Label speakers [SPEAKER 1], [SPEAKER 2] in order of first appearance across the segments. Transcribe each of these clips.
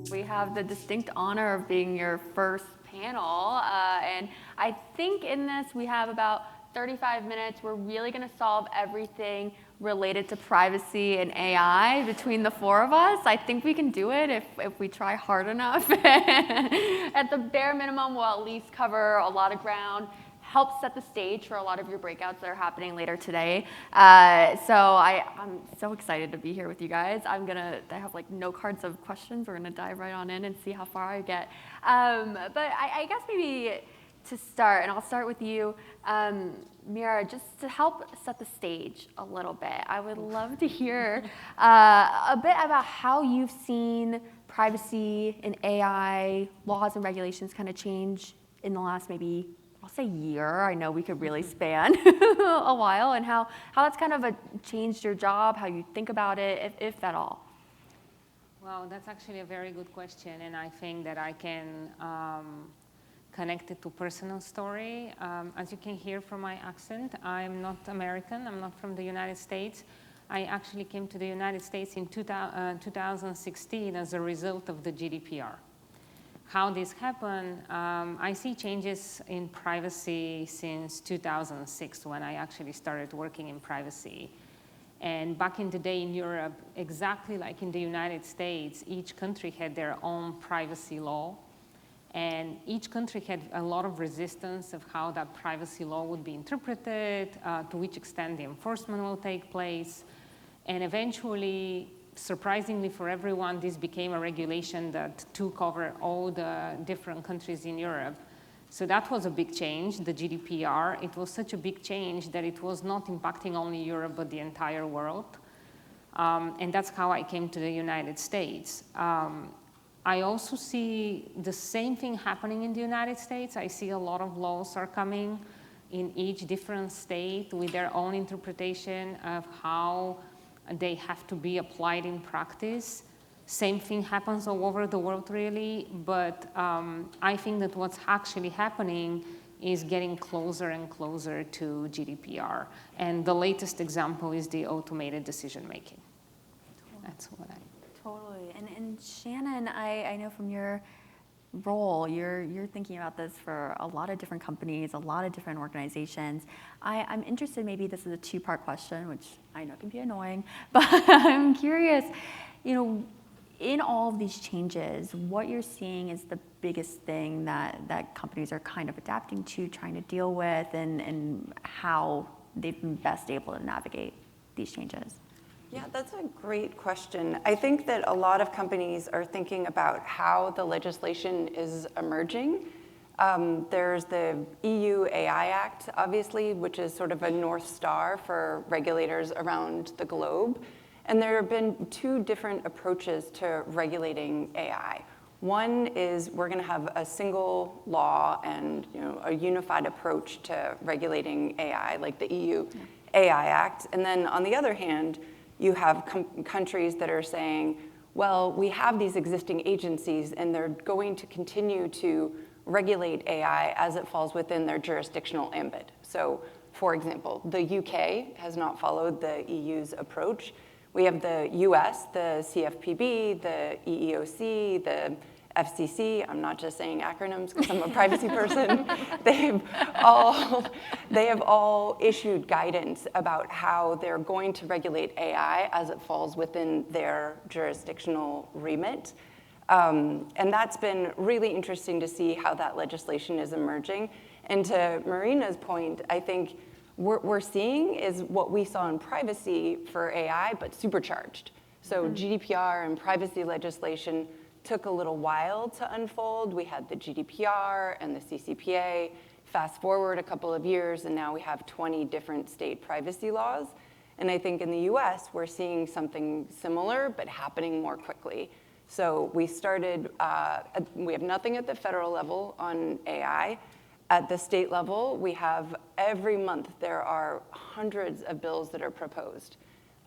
[SPEAKER 1] We have the distinct honor of being your first panel, and I think in this we have about 35 minutes. We're really going to solve everything related to privacy and AI between the four of us. I think we can do it if we try hard enough. At the bare minimum, we'll at least cover a lot of ground, help set the stage for a lot of your breakouts that are happening later today. So I'm so excited to be here with you guys. I have like no cards of questions. We're gonna dive right on in and see how far I get. But I guess maybe to start, and I'll start with you, Mirena, just to help set the stage a little bit. I would love to hear a bit about how you've seen privacy and AI laws and regulations kind of change in the last maybe, I'll say year. I know we could really span a while, and how that's kind of changed your job, how you think about it, if at all.
[SPEAKER 2] Well, that's actually a very good question, and I think that I can connect it to personal story. As you can hear from my accent, I'm not American. I'm not from the United States. I actually came to the United States in 2016 as a result of the GDPR. How this happened, I see changes in privacy since 2006 when I actually started working in privacy. And back in the day in Europe, exactly like in the United States, each country had their own privacy law. And each country had a lot of resistance of how that privacy law would be interpreted, to which extent the enforcement will take place. And eventually, surprisingly for everyone, this became a regulation that took over all the different countries in Europe. So that was a big change, the GDPR. It was such a big change that it was not impacting only Europe, but the entire world. And that's how I came to the United States. I also see the same thing happening in the United States. I see a lot of laws are coming in each different state with their own interpretation of how they have to be applied in practice. Same thing happens all over the world, really, but I think that what's actually happening is getting closer and closer to GDPR. And the latest example is the automated decision-making. That's what I...
[SPEAKER 1] Totally. And Shannon, I know from your role, you're thinking about this for a lot of different companies, a lot of different organizations. I'm interested, maybe this is a two-part question, which I know can be annoying, but I'm curious, in all of these changes, what you're seeing is the biggest thing that companies are kind of adapting to, trying to deal with, and how they've been best able to navigate these changes.
[SPEAKER 3] Yeah, that's a great question. I think that a lot of companies are thinking about how the legislation is emerging. There's the EU AI Act, obviously, which is sort of a North Star for regulators around the globe. And there have been two different approaches to regulating AI. One is we're going to have a single law and a unified approach to regulating AI, like the EU AI Act. And then on the other hand, you have countries that are saying, well, we have these existing agencies and they're going to continue to regulate AI as it falls within their jurisdictional ambit. So, for example, the UK has not followed the EU's approach. We have the US, the CFPB, the EEOC, the FCC. I'm not just saying acronyms because I'm a privacy person. They have all issued guidance about how they're going to regulate AI as it falls within their jurisdictional remit. And that's been really interesting to see how that legislation is emerging. And to Mirena's point, I think we're seeing is what we saw in privacy for AI, but supercharged. So GDPR and privacy legislation took a little while to unfold. We had the GDPR and the CCPA. Fast forward a couple of years, and now we have 20 different state privacy laws. And I think in the US, we're seeing something similar, but happening more quickly. So we started, we have nothing at the federal level on AI. At the state level, we have every month, there are hundreds of bills that are proposed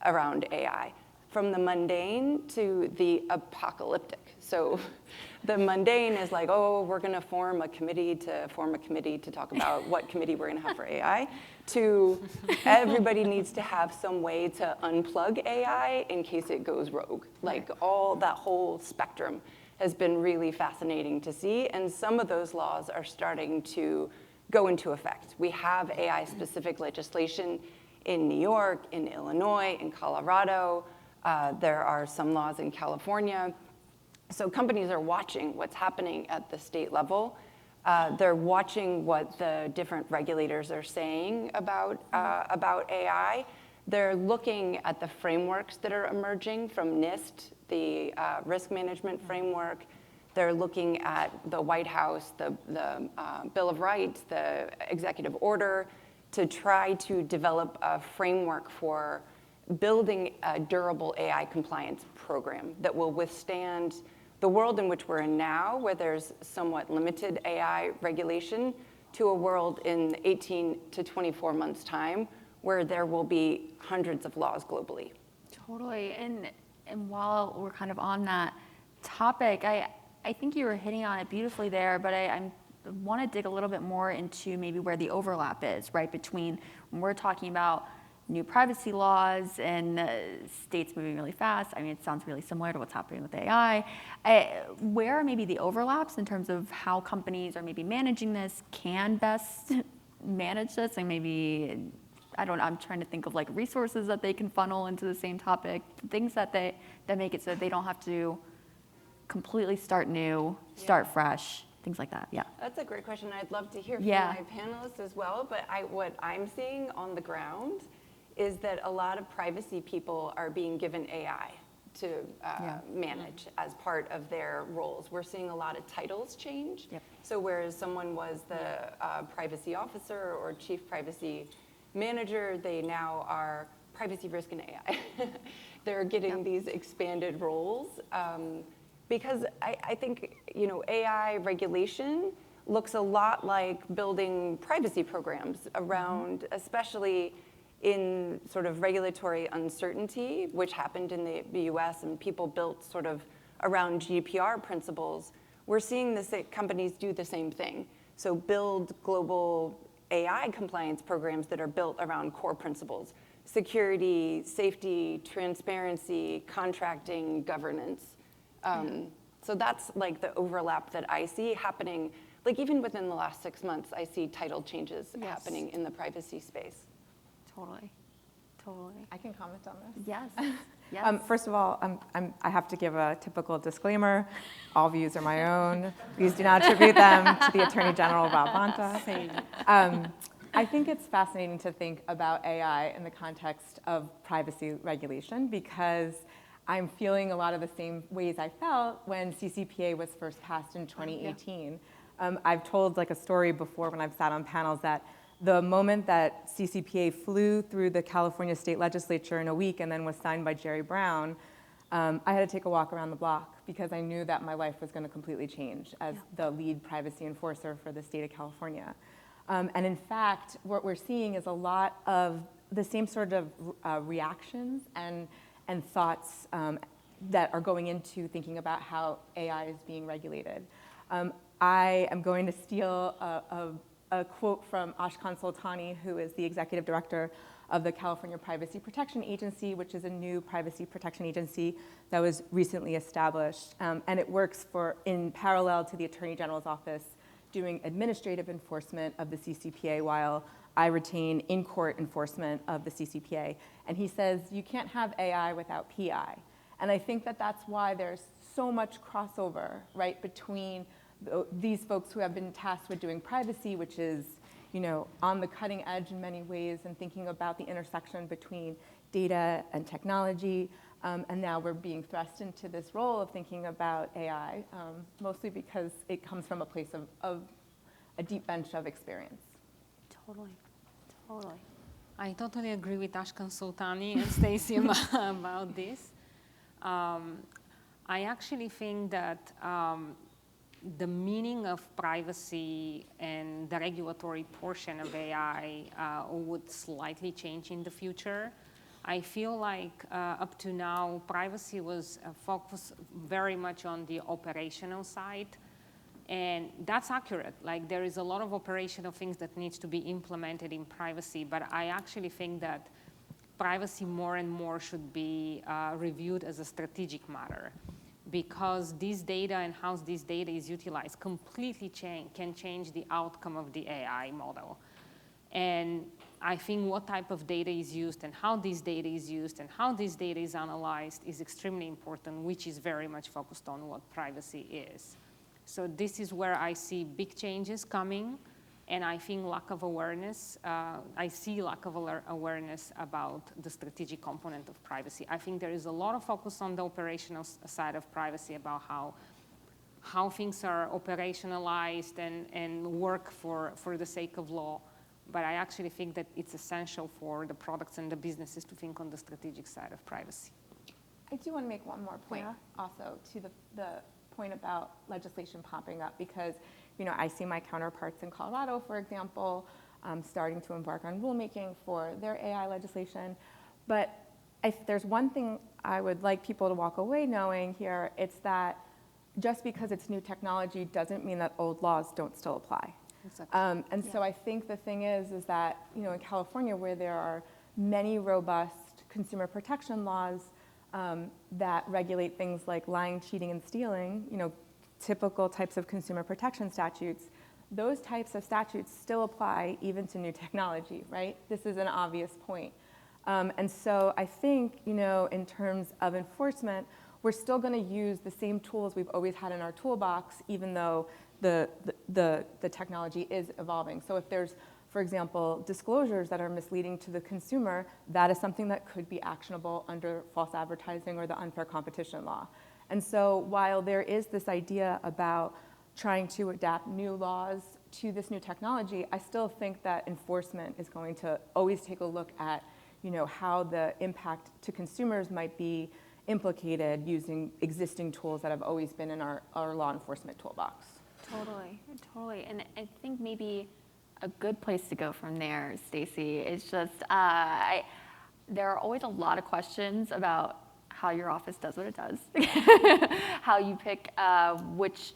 [SPEAKER 3] around AI, from the mundane to the apocalyptic. So the mundane is like, oh, we're going to form a committee to talk about what committee we're going to have for AI, to everybody needs to have some way to unplug AI in case it goes rogue. Like that whole spectrum has been really fascinating to see, and some of those laws are starting to go into effect. We have AI-specific legislation in New York, in Illinois, in Colorado. There are some laws in California. So companies are watching what's happening at the state level. They're watching what the different regulators are saying about AI. They're looking at the frameworks that are emerging from NIST, the risk management framework. They're looking at the White House, the Bill of Rights, the executive order, to try to develop a framework for building a durable AI compliance program that will withstand the world in which we're in now, where there's somewhat limited AI regulation, to a world in 18 to 24 months' time, where there will be hundreds of laws globally.
[SPEAKER 1] Totally, and while we're kind of on that topic, I think you were hitting on it beautifully there, but I want to dig a little bit more into maybe where the overlap is, right, between when we're talking about new privacy laws and states moving really fast. I mean, it sounds really similar to what's happening with AI. Where are maybe the overlaps in terms of how companies are maybe managing this, can best manage this, and maybe, I'm trying to think of like resources that they can funnel into the same topic, things that make it so that they don't have to completely start new, start fresh, things like that. Yeah.
[SPEAKER 3] That's a great question. I'd love to hear from my panelists as well, but what I'm seeing on the ground is that a lot of privacy people are being given AI to manage as part of their roles. We're seeing a lot of titles change. Yep. So whereas someone was the privacy officer or chief privacy manager, they now are privacy risk and AI. They're getting these expanded roles because I think AI regulation looks a lot like building privacy programs around, especially in sort of regulatory uncertainty, which happened in the US, and people built sort of around GDPR principles. We're seeing companies do the same thing. So build global AI compliance programs that are built around core principles: security, safety, transparency, contracting, governance. So that's like the overlap that I see happening. Like even within the last 6 months, I see title changes happening in the privacy space.
[SPEAKER 1] Totally.
[SPEAKER 4] I can comment on this.
[SPEAKER 1] Yes.
[SPEAKER 4] First of all, I have to give a typical disclaimer. All views are my own. Please do not attribute them to the Attorney General of Albanta. I think it's fascinating to think about AI in the context of privacy regulation, because I'm feeling a lot of the same ways I felt when CCPA was first passed in 2018. I've told like a story before when I've sat on panels that the moment that CCPA flew through the California state legislature in a week and then was signed by Jerry Brown, I had to take a walk around the block because I knew that my life was going to completely change as the lead privacy enforcer for the state of California. And in fact, what we're seeing is a lot of the same sort of reactions and thoughts that are going into thinking about how AI is being regulated. I am going to steal a quote from Ashkan Soltani, who is the executive director of the California Privacy Protection Agency, which is a new privacy protection agency that was recently established. And it works in parallel to the Attorney General's office doing administrative enforcement of the CCPA while I retain in-court enforcement of the CCPA. And he says, you can't have AI without PI. And I think that that's why there's so much crossover, right, between these folks who have been tasked with doing privacy, which is, on the cutting edge in many ways, and thinking about the intersection between data and technology. And now we're being thrust into this role of thinking about AI, mostly because it comes from a place of a deep bench of experience.
[SPEAKER 1] Totally.
[SPEAKER 2] I totally agree with Ashkan Soltani and Stacey about this. I actually think that the meaning of privacy and the regulatory portion of AI would slightly change in the future. I feel like up to now, privacy was focused very much on the operational side. And that's accurate. Like, there is a lot of operational things that needs to be implemented in privacy, but I actually think that privacy more and more should be reviewed as a strategic matter, because this data and how this data is utilized completely can change the outcome of the AI model. And I think what type of data is used and how this data is used and how this data is analyzed is extremely important, which is very much focused on what privacy is. So this is where I see big changes coming, and I think lack of awareness, I see lack of awareness about the strategic component of privacy. I think there is a lot of focus on the operational side of privacy, about how things are operationalized and work for the sake of law. But I actually think that it's essential for the products and the businesses to think on the strategic side of privacy.
[SPEAKER 4] I do want to make one more point also to the point about legislation popping up, because I see my counterparts in Colorado, for example, starting to embark on rulemaking for their AI legislation. But if there's one thing I would like people to walk away knowing here, it's that just because it's new technology doesn't mean that old laws don't still apply. Exactly. So I think the thing is that in California, where there are many robust consumer protection laws that regulate things like lying, cheating, and stealing, typical types of consumer protection statutes, those types of statutes still apply even to new technology, right? This is an obvious point. And so I think, in terms of enforcement, we're still going to use the same tools we've always had in our toolbox, even though the technology is evolving. So if there's, for example, disclosures that are misleading to the consumer, that is something that could be actionable under false advertising or the unfair competition law. And so while there is this idea about trying to adapt new laws to this new technology, I still think that enforcement is going to always take a look at how the impact to consumers might be implicated using existing tools that have always been in our law enforcement toolbox.
[SPEAKER 1] Totally. And I think maybe a good place to go from there, Stacey, is just there are always a lot of questions about how your office does what it does, how you pick which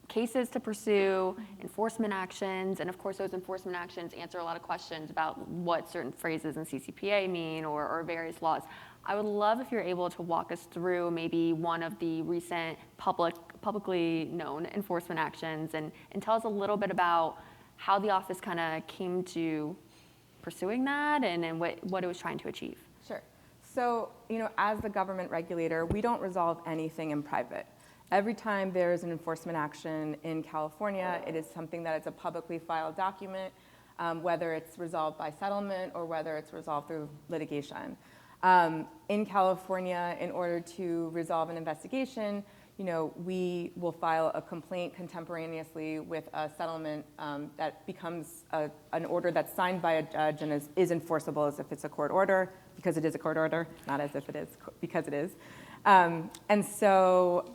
[SPEAKER 1] cases to pursue, enforcement actions, and of course those enforcement actions answer a lot of questions about what certain phrases in CCPA mean or various laws. I would love if you're able to walk us through maybe one of the recent publicly known enforcement actions and tell us a little bit about how the office kind of came to pursuing that and what it was trying to achieve.
[SPEAKER 4] Sure. So, as the government regulator, we don't resolve anything in private. Every time there's an enforcement action in California, it is something that is a publicly filed document, whether it's resolved by settlement or whether it's resolved through litigation. In California, in order to resolve an investigation, we will file a complaint contemporaneously with a settlement that becomes an order that's signed by a judge and is enforceable as if it's a court order, because it is a court order, not as if it is, because it is. And so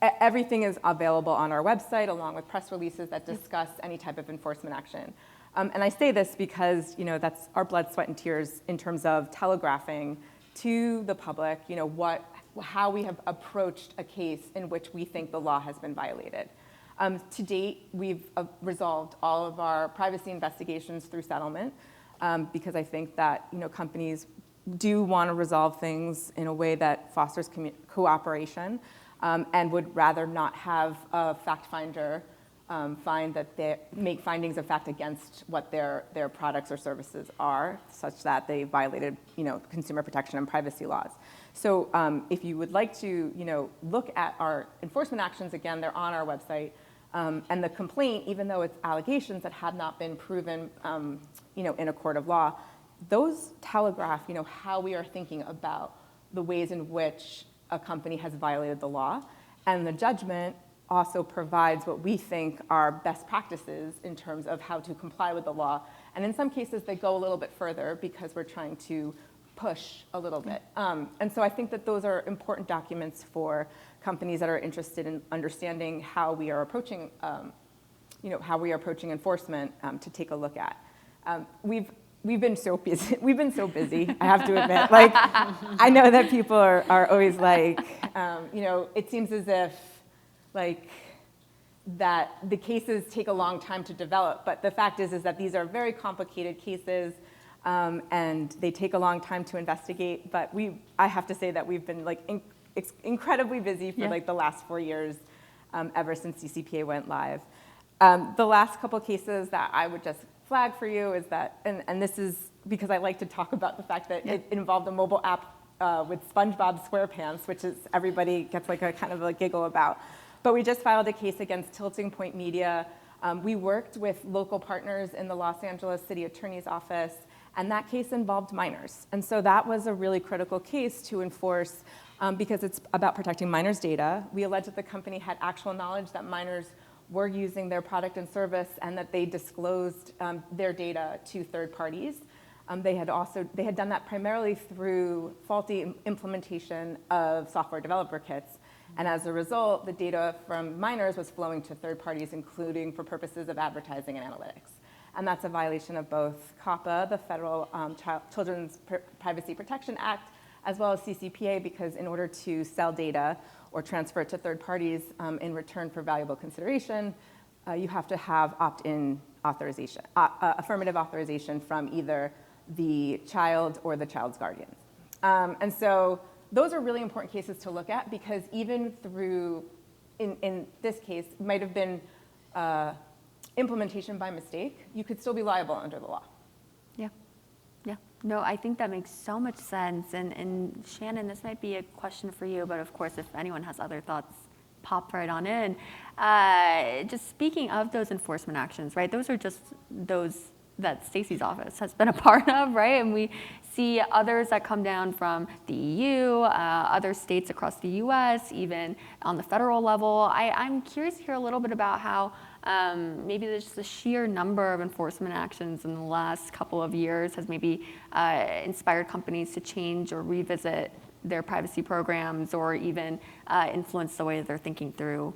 [SPEAKER 4] everything is available on our website, along with press releases that discuss any type of enforcement action. And I say this because that's our blood, sweat, and tears in terms of telegraphing to the public how we have approached a case in which we think the law has been violated. To date, we've resolved all of our privacy investigations through settlement, because I think that companies do want to resolve things in a way that fosters cooperation, and would rather not have a fact finder find that they make findings of fact against what their products or services are, such that they violated consumer protection and privacy laws. So if you would like to look at our enforcement actions, again, they're on our website. And the complaint, even though it's allegations that have not been proven in a court of law, those telegraph how we are thinking about the ways in which a company has violated the law. And the judgment also provides what we think are best practices in terms of how to comply with the law. And in some cases, they go a little bit further because we're trying to push a little bit. And so I think that those are important documents for companies that are interested in understanding how we are approaching, enforcement to take a look at. We've been so busy. We've been so busy, I have to admit. Like, I know that people are always like, it seems as if, like, that the cases take a long time to develop, but the fact is that these are very complicated cases, and they take a long time to investigate. But I have to say that we've been like incredibly busy for like the last 4 years, ever since CCPA went live. The last couple cases that I would just flag for you is that, and this is because I like to talk about the fact that it involved a mobile app with SpongeBob SquarePants, which is everybody gets like a kind of a giggle about. But we just filed a case against Tilting Point Media. We worked with local partners in the Los Angeles City Attorney's Office, and that case involved minors. And so that was a really critical case to enforce because it's about protecting minors' data. We alleged that the company had actual knowledge that minors were using their product and service and that they disclosed their data to third parties. They had done that primarily through faulty implementation of software developer kits. And as a result, the data from minors was flowing to third parties, including for purposes of advertising and analytics. And that's a violation of both COPPA, the Federal Children's Privacy Protection Act, as well as CCPA, because in order to sell data or transfer it to third parties in return for valuable consideration, you have to have opt-in authorization, affirmative authorization from either the child or the child's guardian. And so those are really important cases to look at because even through, in this case, might have been implementation by mistake, you could still be liable under the law.
[SPEAKER 1] Yeah. No, I think that makes so much sense. And Shannon, this might be a question for you, but of course, if anyone has other thoughts, pop right on in. Just speaking of those enforcement actions, right? Those are just those that Stacey's office has been a part of, right? And we see others that come down from the EU, other states across the US, even on the federal level. I'm curious to hear a little bit about how maybe just the sheer number of enforcement actions in the last couple of years has maybe inspired companies to change or revisit their privacy programs or even influence the way that they're thinking through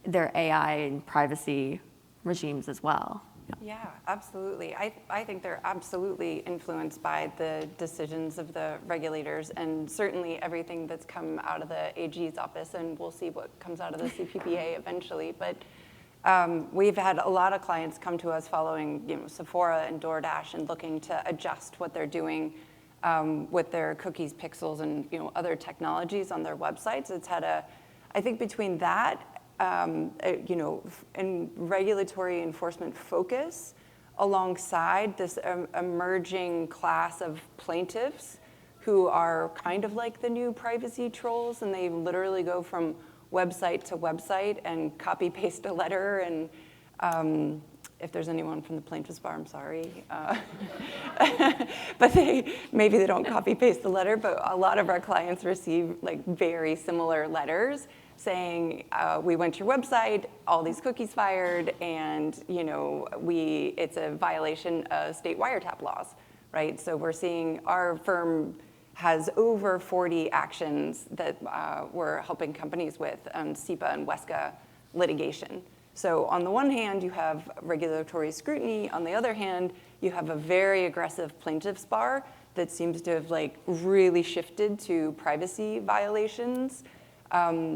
[SPEAKER 1] their AI and privacy regimes as well.
[SPEAKER 3] Yeah, absolutely. I think they're absolutely influenced by the decisions of the regulators and certainly everything that's come out of the AG's office, and we'll see what comes out of the CPPA eventually. But we've had a lot of clients come to us following Sephora and DoorDash and looking to adjust what they're doing with their cookies, pixels, and other technologies on their websites. It's had I think between that, and regulatory enforcement focus alongside this emerging class of plaintiffs who are kind of like the new privacy trolls, and they literally go from website to website and copy paste a letter. And if there's anyone from the plaintiff's bar, I'm sorry. But maybe they don't copy paste the letter, but a lot of our clients receive like very similar letters saying, we went to your website, all these cookies fired, and it's a violation of state wiretap laws, right? So we're seeing our firm has over 40 actions that we're helping companies with on SEPA and WESCA litigation. So on the one hand, you have regulatory scrutiny. On the other hand, you have a very aggressive plaintiff's bar that seems to have like really shifted to privacy violations.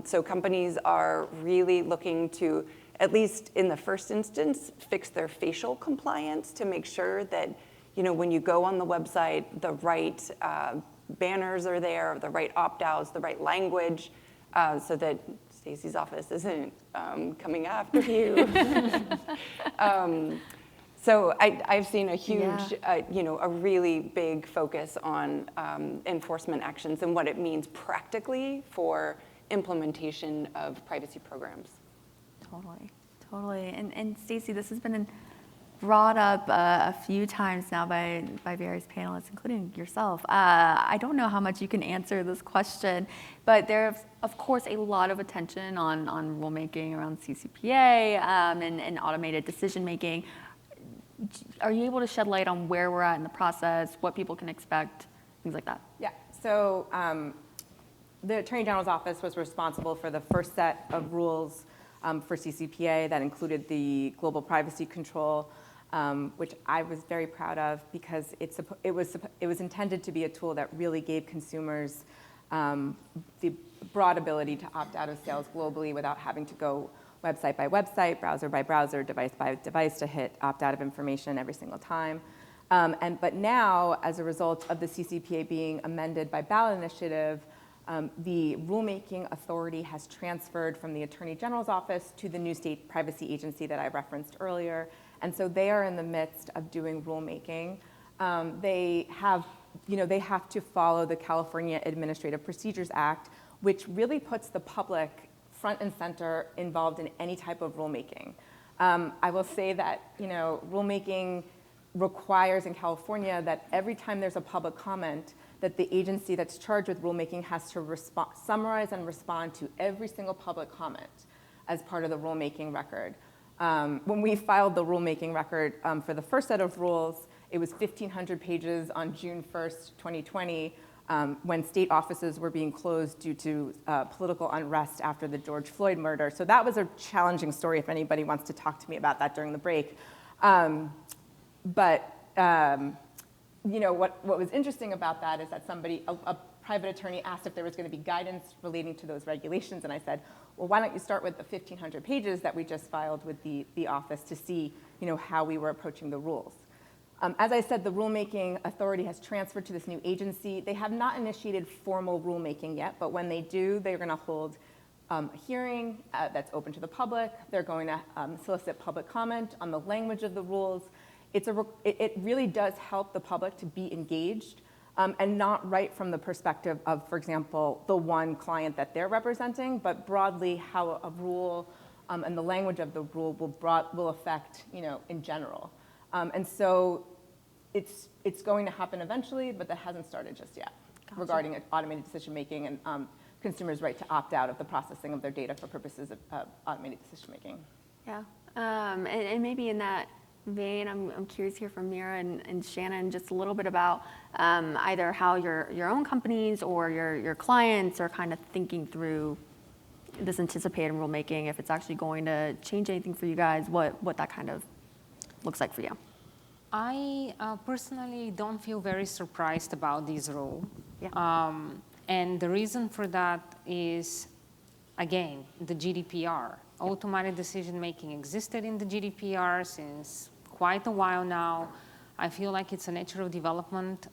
[SPEAKER 3] So companies are really looking to, at least in the first instance, fix their facial compliance to make sure that, when you go on the website, the right banners are there, the right opt-outs, the right language, so that Stacey's office isn't coming after you. So I've seen a huge, a really big focus on enforcement actions and what it means practically for implementation of privacy programs.
[SPEAKER 1] Totally. And Stacey, this has been brought up a few times now by various panelists, including yourself. I don't know how much you can answer this question, but there's, of course, a lot of attention on rulemaking around CCPA and automated decision-making. Are you able to shed light on where we're at in the process, what people can expect, things like that?
[SPEAKER 4] Yeah, so the Attorney General's office was responsible for the first set of rules for CCPA that included the global privacy control, which I was very proud of because it was intended to be a tool that really gave consumers the broad ability to opt out of sales globally without having to go website by website, browser by browser, device by device to hit opt out of information every single time. But now, as a result of the CCPA being amended by ballot initiative, the rulemaking authority has transferred from the Attorney General's office to the new state privacy agency that I referenced earlier. And so they are in the midst of doing rulemaking. They have to follow the California Administrative Procedures Act, which really puts the public front and center involved in any type of rulemaking. I will say that rulemaking requires in California that every time there's a public comment, that the agency that's charged with rulemaking has to summarize and respond to every single public comment as part of the rulemaking record. When we filed the rulemaking record for the first set of rules, it was 1,500 pages on June 1st, 2020, when state offices were being closed due to political unrest after the George Floyd murder. So that was a challenging story if anybody wants to talk to me about that during the break. What was interesting about that is that a private attorney asked if there was going to be guidance relating to those regulations, and I said, well, why don't you start with the 1,500 pages that we just filed with the office to see how we were approaching the rules. As I said, the rulemaking authority has transferred to this new agency. They have not initiated formal rulemaking yet, but when they do, they're going to hold a hearing that's open to the public. They're going to solicit public comment on the language of the rules. It really does help the public to be engaged and not right from the perspective of, for example, the one client that they're representing, but broadly how a rule and the language of the rule will affect, in general. And so it's going to happen eventually, but that hasn't started just yet. Gotcha. Regarding automated decision making and consumers' right to opt out of the processing of their data for purposes of automated decision making.
[SPEAKER 1] Yeah, and maybe in that vein, I'm curious to hear from Mira and Shannon just a little bit about either how your own companies or your clients are kind of thinking through this anticipated rulemaking, if it's actually going to change anything for you guys, what that kind of looks like for you.
[SPEAKER 2] I personally don't feel very surprised about this rule.
[SPEAKER 1] Yeah.
[SPEAKER 2] And the reason for that is, again, the GDPR. Automated decision-making existed in the GDPR since quite a while now. I feel like it's a natural development,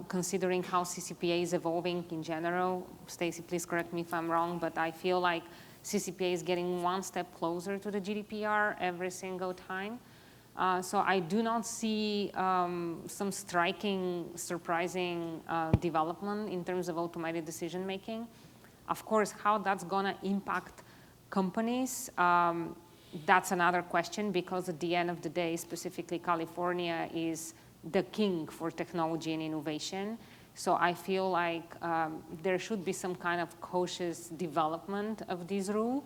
[SPEAKER 2] considering how CCPA is evolving in general. Stacey, please correct me if I'm wrong, but I feel like CCPA is getting one step closer to the GDPR every single time. So I do not see some striking, surprising development in terms of automated decision-making. Of course, how that's going to impact companies, that's another question, because at the end of the day, specifically California is the king for technology and innovation. So I feel like there should be some kind of cautious development of this rule,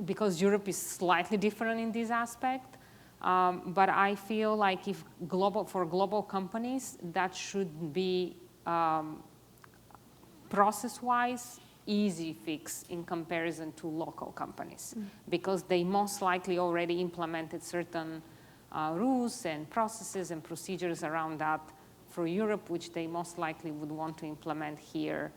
[SPEAKER 2] because Europe is slightly different in this aspect. But I feel like for global companies, that should be process-wise easy fix in comparison to local companies, because they most likely already implemented certain rules and processes and procedures around that for Europe, which they most likely would want to implement here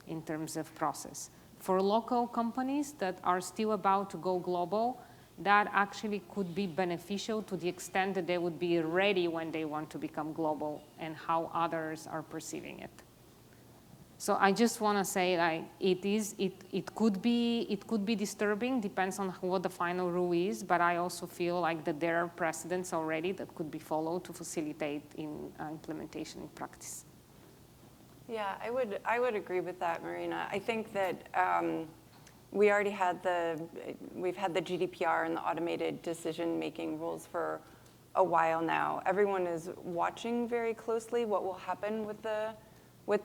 [SPEAKER 2] in terms of process. For local companies that are still about to go global, that actually could be beneficial to the extent that they would be ready when they want to become global and how others are perceiving it. So I just want to say, like, it could be disturbing, depends on what the final rule is, but I also feel like that there are precedents already that could be followed to facilitate in implementation in practice.
[SPEAKER 3] Yeah, I would agree with that, Mirena. I think that we've had the GDPR and the automated decision-making rules for a while now. Everyone is watching very closely what will happen with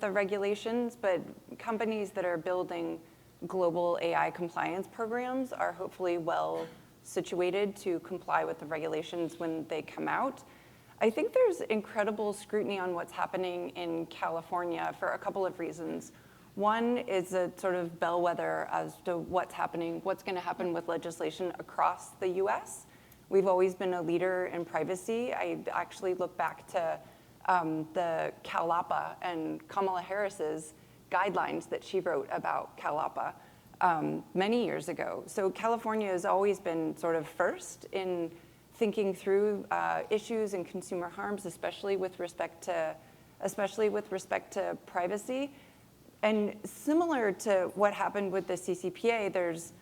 [SPEAKER 3] the regulations, but companies that are building global AI compliance programs are hopefully well situated to comply with the regulations when they come out. I think there's incredible scrutiny on what's happening in California for a couple of reasons. One is a sort of bellwether as to what's going to happen with legislation across the US. We've always been a leader in privacy. I actually look back to the CalAPA and Kamala Harris's guidelines that she wrote about CalAPA. many years ago. So California has always been sort of first in thinking through issues and consumer harms, especially with respect to privacy. And similar to what happened with the CCPA, there's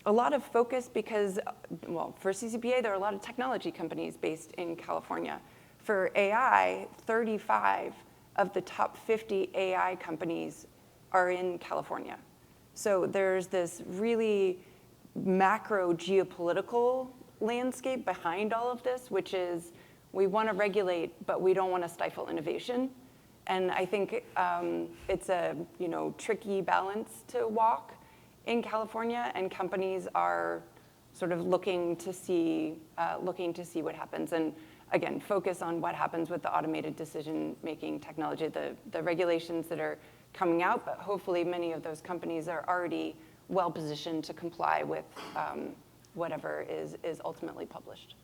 [SPEAKER 3] a lot of focus because, well, for CCPA, there are a lot of technology companies based in California. For AI, 35 of the top 50 AI companies are in California. So there's this really macro geopolitical landscape behind all of this, which is we want to regulate, but we don't want to stifle innovation. And I think it's a tricky balance to walk in California, and companies are sort of looking to see what happens. And again, focus on what happens with the automated decision-making technology, the regulations that are coming out, but hopefully many of those companies are already well-positioned to comply with whatever is ultimately published.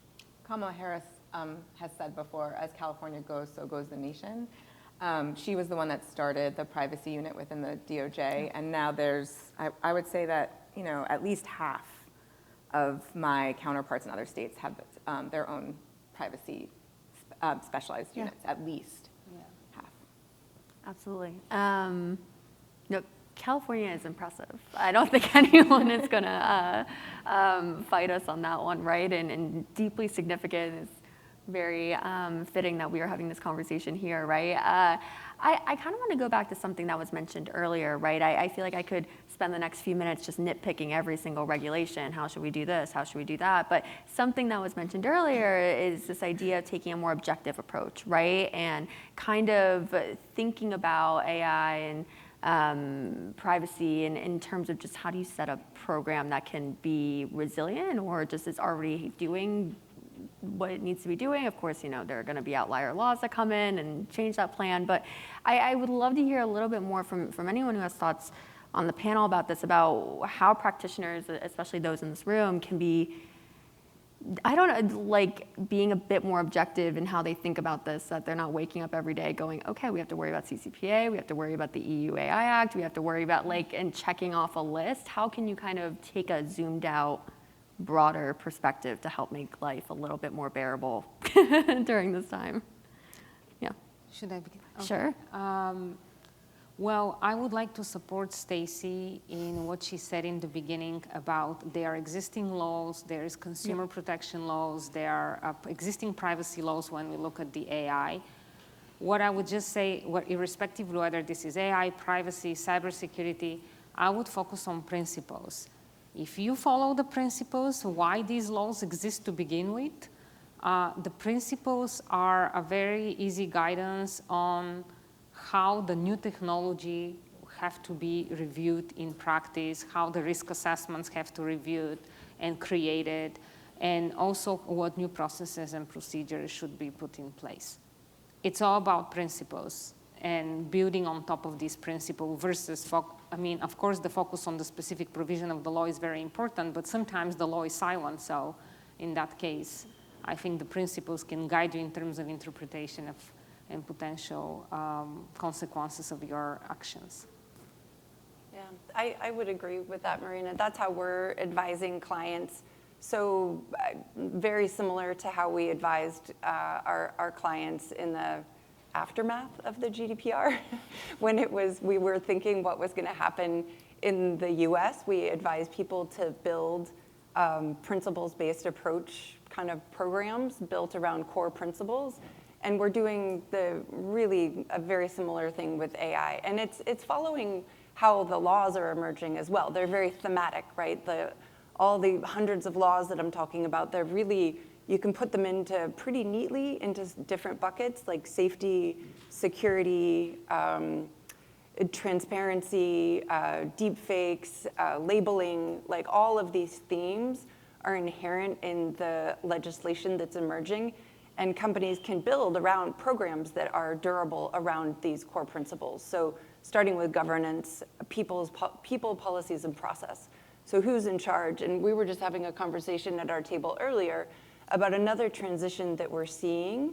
[SPEAKER 4] Kamala Harris has said before, as California goes, so goes the nation. She was the one that started the privacy unit within the DOJ, and now there's, I would say that, at least half of my counterparts in other states have their own privacy specialized units, at least half.
[SPEAKER 1] Absolutely. No, California is impressive. I don't think anyone is going to fight us on that one, right? And deeply significant. It's very fitting that we are having this conversation here, right? I kind of want to go back to something that was mentioned earlier, right? I feel like I could spend the next few minutes just nitpicking every single regulation. How should we do this? How should we do that? But something that was mentioned earlier is this idea of taking a more objective approach, right? And kind of thinking about AI and privacy in terms of just how do you set a program that can be resilient or just is already doing what it needs to be doing. Of course, there are going to be outlier laws that come in and change that plan. But I would love to hear a little bit more from anyone who has thoughts on the panel about this, about how practitioners, especially those in this room, can be, being a bit more objective in how they think about this, that they're not waking up every day going, okay, we have to worry about CCPA, we have to worry about the EU AI Act, we have to worry about and checking off a list. How can you kind of take a zoomed out, broader perspective to help make life a little bit more bearable during this time? Yeah.
[SPEAKER 2] Should I begin? Okay.
[SPEAKER 1] Sure.
[SPEAKER 2] Well, I would like to support Stacey in what she said in the beginning about there are existing laws, there is consumer protection laws, there are existing privacy laws when we look at the AI. What I would just say, irrespective of whether this is AI, privacy, cybersecurity, I would focus on principles. If you follow the principles, why these laws exist to begin with, the principles are a very easy guidance on how the new technology have to be reviewed in practice, how the risk assessments have to be reviewed and created, and also what new processes and procedures should be put in place. It's all about principles and building on top of these principles versus, of course, the focus on the specific provision of the law is very important, but sometimes the law is silent. So in that case, I think the principles can guide you in terms of interpretation of and potential consequences of your actions.
[SPEAKER 3] Yeah, I would agree with that, Mirena. That's how we're advising clients. So very similar to how we advised our clients in the aftermath of the GDPR. When we were thinking what was going to happen in the US, we advised people to build principles-based approach kind of programs built around core principles. And we're doing a very similar thing with AI. And it's following how the laws are emerging as well. They're very thematic, right? All the hundreds of laws that I'm talking about, they're really, you can put them into pretty neatly into different buckets like safety, security, transparency, deep fakes, labeling, like all of these themes are inherent in the legislation that's emerging. And companies can build around programs that are durable around these core principles. So starting with governance, people, policies, and process. So who's in charge? And we were just having a conversation at our table earlier about another transition that we're seeing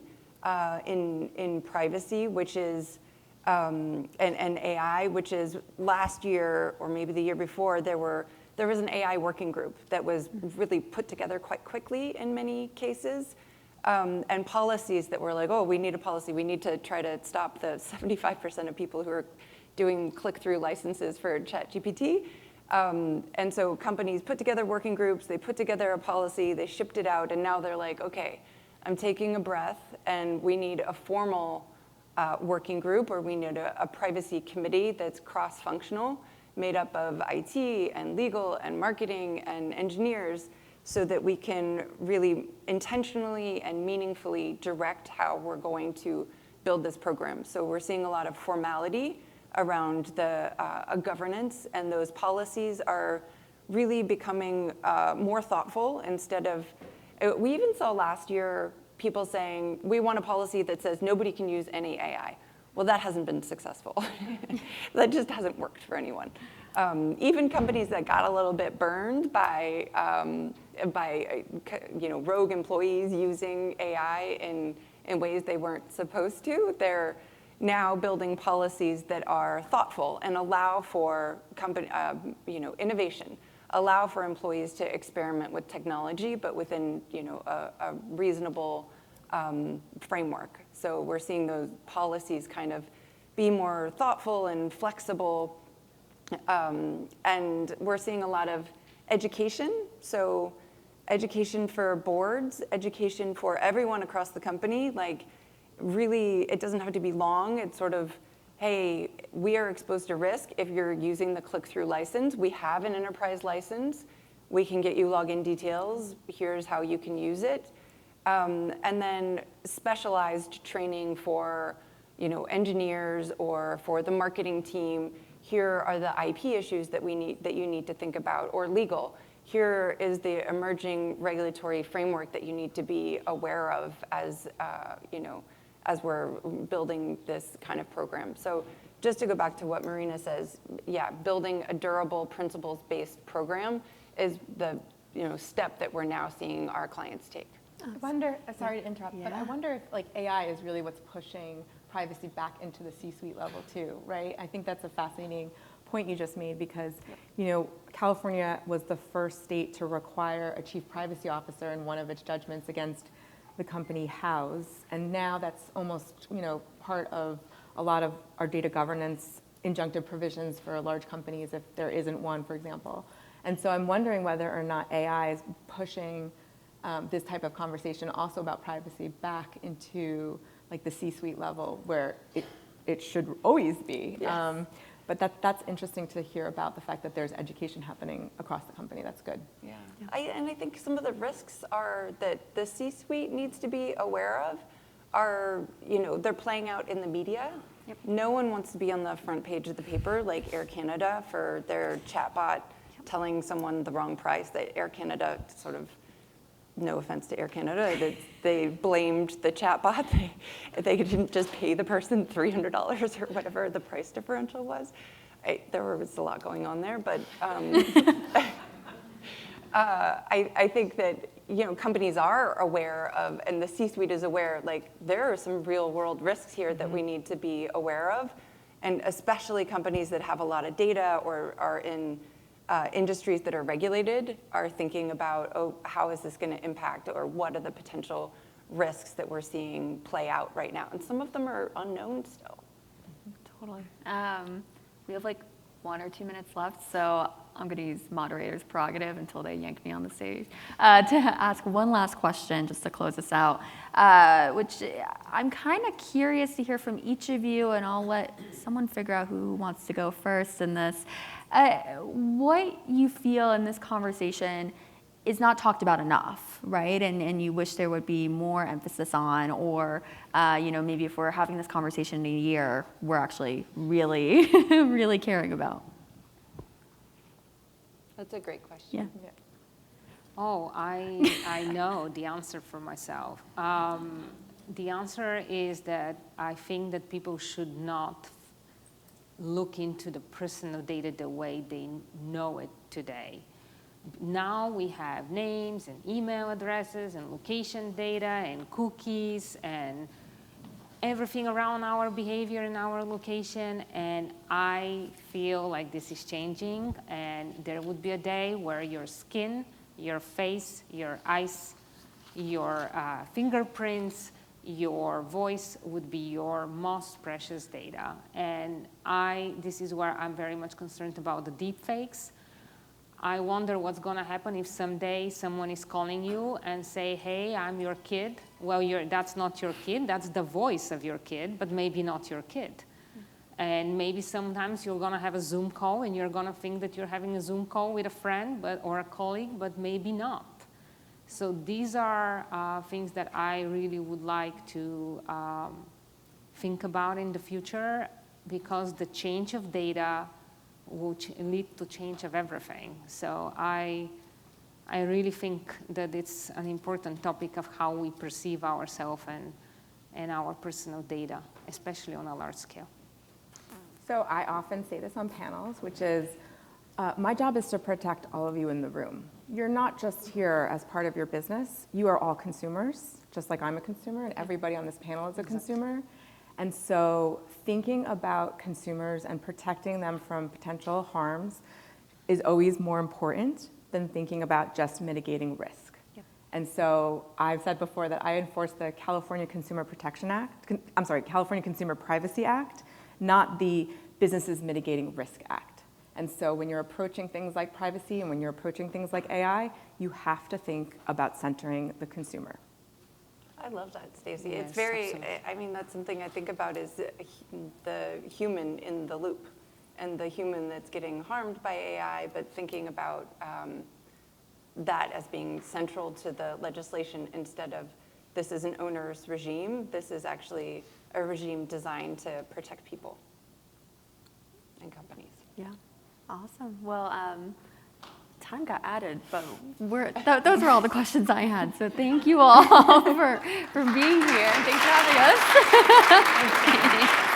[SPEAKER 3] in privacy, which is and AI, which is last year or maybe the year before, there was an AI working group that was really put together quite quickly in many cases, and policies that were like, oh, we need a policy. We need to try to stop the 75% of people who are doing click-through licenses for ChatGPT. And so companies put together working groups, they put together a policy, they shipped it out, and now they're like, okay, I'm taking a breath, and we need a formal working group, or we need a privacy committee that's cross-functional, made up of IT and legal and marketing and engineers, so that we can really intentionally and meaningfully direct how we're going to build this program. So we're seeing a lot of formality around the governance, and those policies are really becoming more thoughtful instead of, we even saw last year people saying, we want a policy that says nobody can use any AI. Well, that hasn't been successful. That just hasn't worked for anyone. Even companies that got a little bit burned by rogue employees using AI in ways they weren't supposed to, they're now building policies that are thoughtful and allow for innovation, allow for employees to experiment with technology, but within a reasonable framework. So we're seeing those policies kind of be more thoughtful and flexible, and we're seeing a lot of education. So education for boards, education for everyone across the company, like really, it doesn't have to be long. It's sort of, hey, we are exposed to risk if you're using the click-through license. We have an enterprise license. We can get you login details. Here's how you can use it. And then specialized training for engineers or for the marketing team. Here are the IP issues that you need to think about, or legal. Here is the emerging regulatory framework that you need to be aware of as as we're building this kind of program. So just to go back to what Mirena says, yeah, building a durable principles-based program is the step that we're now seeing our clients take.
[SPEAKER 4] I wonder, sorry to interrupt, but I wonder if AI is really what's pushing privacy back into the C-suite level too, right? I think that's a fascinating point you just made, because California was the first state to require a chief privacy officer in one of its judgments against the company House, and now that's almost part of a lot of our data governance injunctive provisions for large companies if there isn't one, for example. And so I'm wondering whether or not AI is pushing this type of conversation also about privacy back into the C-suite level where it should always be.
[SPEAKER 3] Yes.
[SPEAKER 4] But that's interesting to hear about the fact that there's education happening across the company. That's good.
[SPEAKER 3] Yeah. I think some of the risks are that the C-suite needs to be aware of are, they're playing out in the media. Yep. No one wants to be on the front page of the paper like Air Canada for their chatbot telling someone the wrong price. That Air Canada sort of, no offense to Air Canada, they blamed the chatbot. They didn't just pay the person $300 or whatever the price differential was. There was a lot going on there, but I think that companies are aware of, and the C-suite is aware, there are some real world risks here that we need to be aware of, and especially companies that have a lot of data or are in industries that are regulated are thinking about, oh, how is this going to impact, or what are the potential risks that we're seeing play out right now? And some of them are unknown still.
[SPEAKER 1] Totally. We have 1 or 2 minutes left, so I'm going to use moderator's prerogative until they yank me on the stage to ask one last question just to close us out, which I'm kind of curious to hear from each of you, and I'll let someone figure out who wants to go first in this. What you feel in this conversation is not talked about enough, right? And you wish there would be more emphasis on, or maybe if we're having this conversation in a year, we're actually really, really caring about.
[SPEAKER 3] That's a great question.
[SPEAKER 1] Yeah.
[SPEAKER 2] Oh, I know the answer for myself. The answer is that I think that people should not look into the personal data the way they know it today. Now we have names and email addresses and location data and cookies and everything around our behavior and our location, and I feel like this is changing, and there would be a day where your skin, your face, your eyes, your fingerprints, your voice would be your most precious data. And this is where I'm very much concerned about the deep fakes. I wonder what's going to happen if someday someone is calling you and say, hey, I'm your kid. Well, that's not your kid. That's the voice of your kid, but maybe not your kid. And maybe sometimes you're going to have a Zoom call and you're going to think that you're having a Zoom call with a friend or a colleague, but maybe not. So these are things that I really would like to think about in the future, because the change of data will lead to change of everything. So I really think that it's an important topic of how we perceive ourselves and our personal data, especially on a large scale.
[SPEAKER 4] So I often say this on panels, which is, my job is to protect all of you in the room. You're not just here as part of your business. You are all consumers, just like I'm a consumer, and everybody on this panel is a consumer. And so thinking about consumers and protecting them from potential harms is always more important than thinking about just mitigating risk. Yep. And so I've said before that I enforce the California Consumer Privacy Act, not the Businesses Mitigating Risk Act. And so when you're approaching things like privacy and when you're approaching things like AI, you have to think about centering the consumer.
[SPEAKER 3] I love that, Stacey.
[SPEAKER 2] Yes,
[SPEAKER 3] it's very,
[SPEAKER 2] absolutely.
[SPEAKER 3] I mean, that's something I think about is the human in the loop and the human that's getting harmed by AI, but thinking about that as being central to the legislation instead of this is an onerous regime. This is actually a regime designed to protect people and companies.
[SPEAKER 1] Yeah, awesome. Well, time got added, but those were all the questions I had. So thank you all for being here, and thanks for having us.